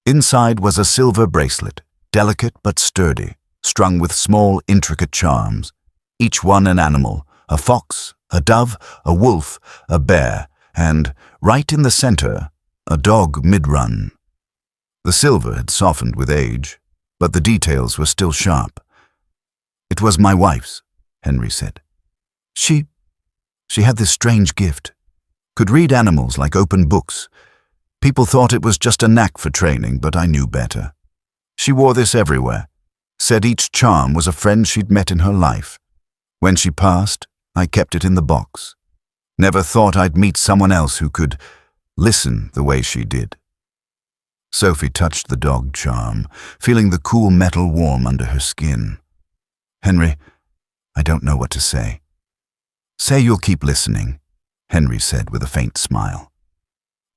Inside was a silver bracelet, delicate but sturdy, strung with small, intricate charms, each one an animal, a fox, a dove, a wolf, a bear, and, right in the center, a dog mid-run. The silver had softened with age, but the details were still sharp. "It was my wife's," Henry said. She had this strange gift. Could read animals like open books. People thought it was just a knack for training, but I knew better. She wore this everywhere. Said each charm was a friend she'd met in her life. When she passed, I kept it in the box. Never thought I'd meet someone else who could listen the way she did." Sophie touched the dog charm, feeling the cool metal warm under her skin. "Henry, I don't know what to say." "Say you'll keep listening," Henry said with a faint smile.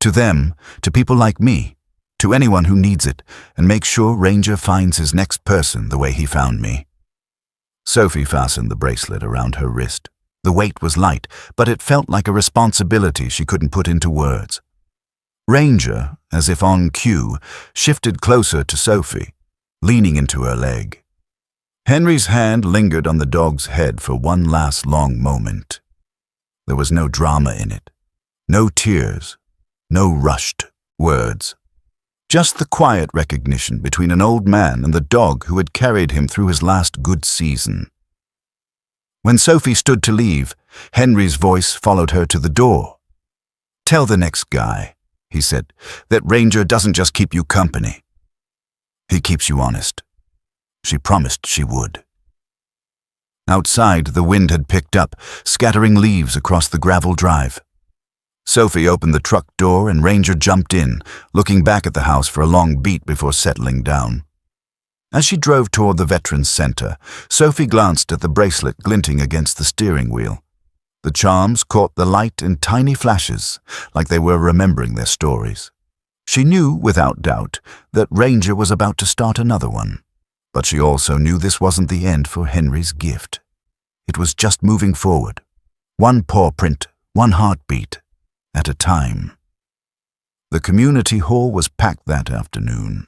"To them, to people like me, to anyone who needs it, and make sure Ranger finds his next person the way he found me." Sophie fastened the bracelet around her wrist. The weight was light, but it felt like a responsibility she couldn't put into words. Ranger, as if on cue, shifted closer to Sophie, leaning into her leg. Henry's hand lingered on the dog's head for one last long moment. There was no drama in it, no tears, no rushed words. Just the quiet recognition between an old man and the dog who had carried him through his last good season. When Sophie stood to leave, Henry's voice followed her to the door. "Tell the next guy," he said, "that Ranger doesn't just keep you company. He keeps you honest." She promised she would. Outside, the wind had picked up, scattering leaves across the gravel drive. Sophie opened the truck door and Ranger jumped in, looking back at the house for a long beat before settling down. As she drove toward the Veterans Center, Sophie glanced at the bracelet glinting against the steering wheel. The charms caught the light in tiny flashes, like they were remembering their stories. She knew, without doubt, that Ranger was about to start another one. But she also knew this wasn't the end for Henry's gift. It was just moving forward, one paw print, one heartbeat, at a time. The community hall was packed that afternoon.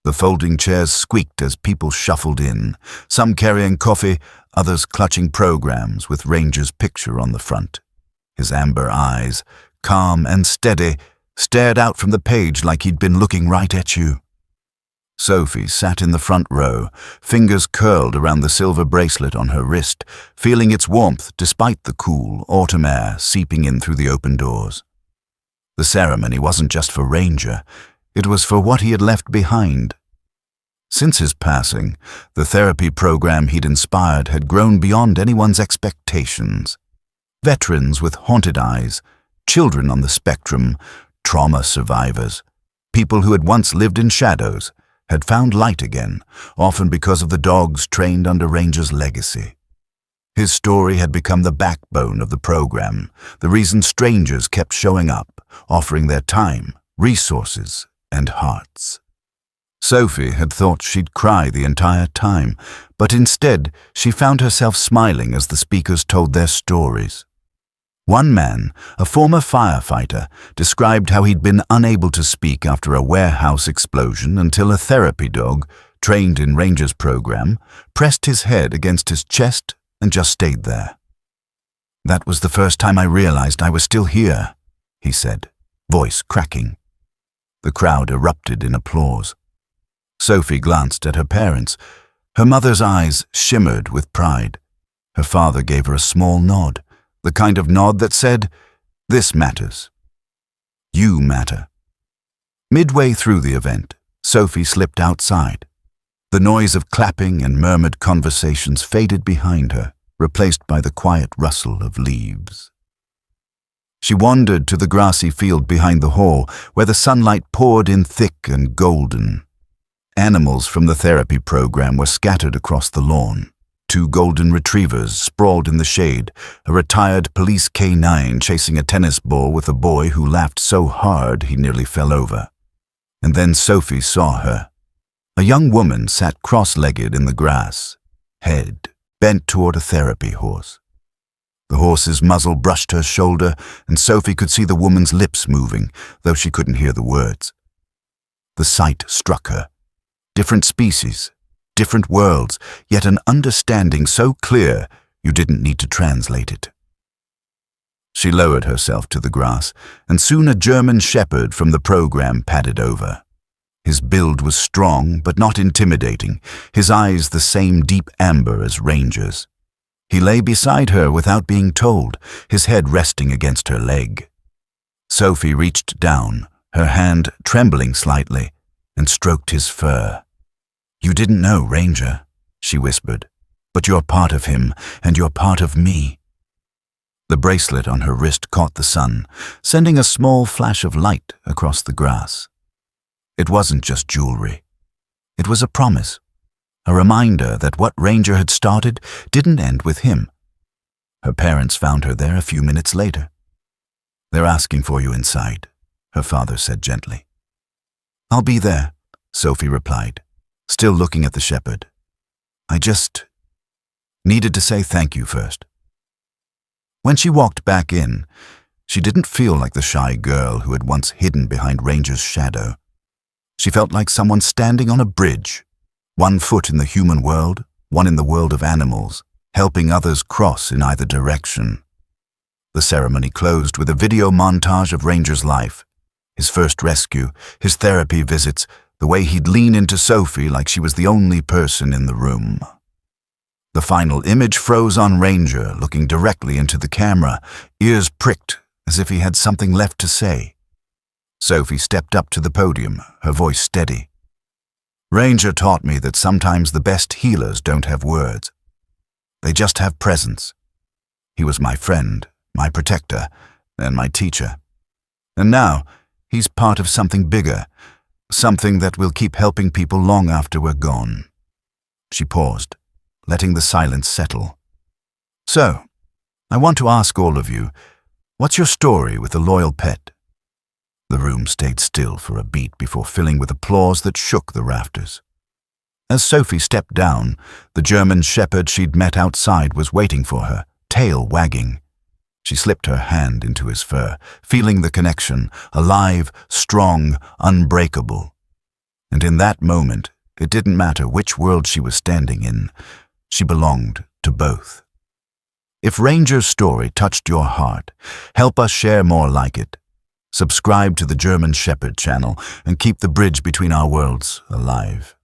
The folding chairs squeaked as people shuffled in, some carrying coffee, others clutching programs with Ranger's picture on the front. His amber eyes, calm and steady, stared out from the page like he'd been looking right at you. Sophie sat in the front row, fingers curled around the silver bracelet on her wrist, feeling its warmth despite the cool, autumn air seeping in through the open doors. The ceremony wasn't just for Ranger, it was for what he had left behind. Since his passing, the therapy program he'd inspired had grown beyond anyone's expectations. Veterans with haunted eyes, children on the spectrum, trauma survivors, people who had once lived in shadows, had found light again, often because of the dogs trained under Ranger's legacy. His story had become the backbone of the program, the reason strangers kept showing up, offering their time, resources, and hearts. Sophie had thought she'd cry the entire time, but instead she found herself smiling as the speakers told their stories. One man, a former firefighter, described how he'd been unable to speak after a warehouse explosion until a therapy dog, trained in Ranger's program, pressed his head against his chest and just stayed there. "That was the first time I realized I was still here," he said, voice cracking. The crowd erupted in applause. Sophie glanced at her parents. Her mother's eyes shimmered with pride. Her father gave her a small nod, the kind of nod that said, This matters. You matter. Midway through the event, Sophie slipped outside. The noise of clapping and murmured conversations faded behind her, replaced by the quiet rustle of leaves. She wandered to the grassy field behind the hall, where the sunlight poured in thick and golden. Animals from the therapy program were scattered across the lawn. 2 golden retrievers sprawled in the shade, a retired police K9 chasing a tennis ball with a boy who laughed so hard he nearly fell over. And then Sophie saw her. A young woman sat cross-legged in the grass, head bent toward a therapy horse. The horse's muzzle brushed her shoulder, and Sophie could see the woman's lips moving, though she couldn't hear the words. The sight struck her. Different species, different worlds, yet an understanding so clear you didn't need to translate it. She lowered herself to the grass, and soon a German shepherd from the program padded over. His build was strong but not intimidating, his eyes the same deep amber as Ranger's. He lay beside her without being told, his head resting against her leg. Sophie reached down, her hand trembling slightly, and stroked his fur. "You didn't know, Ranger," she whispered, "but you're part of him, and you're part of me." The bracelet on her wrist caught the sun, sending a small flash of light across the grass. It wasn't just jewelry. It was a promise, a reminder that what Ranger had started didn't end with him. Her parents found her there a few minutes later. "They're asking for you inside," her father said gently. "I'll be there," Sophie replied, still looking at the shepherd. "I just needed to say thank you first." When she walked back in, she didn't feel like the shy girl who had once hidden behind Ranger's shadow. She felt like someone standing on a bridge, one foot in the human world, one in the world of animals, helping others cross in either direction. The ceremony closed with a video montage of Ranger's life, his first rescue, his therapy visits, the way he'd lean into Sophie like she was the only person in the room. The final image froze on Ranger, looking directly into the camera, ears pricked as if he had something left to say. Sophie stepped up to the podium, her voice steady. "Ranger taught me that sometimes the best healers don't have words. They just have presence. He was my friend, my protector, and my teacher. And now, he's part of something bigger, something that will keep helping people long after we're gone." She paused, letting the silence settle. "So, I want to ask all of you, what's your story with a loyal pet?" The room stayed still for a beat before filling with applause that shook the rafters. As Sophie stepped down, the German shepherd she'd met outside was waiting for her, tail wagging. She slipped her hand into his fur, feeling the connection, alive, strong, unbreakable. And in that moment, it didn't matter which world she was standing in. She belonged to both. If Ranger's story touched your heart, help us share more like it. Subscribe to the German Shepherd channel and keep the bridge between our worlds alive.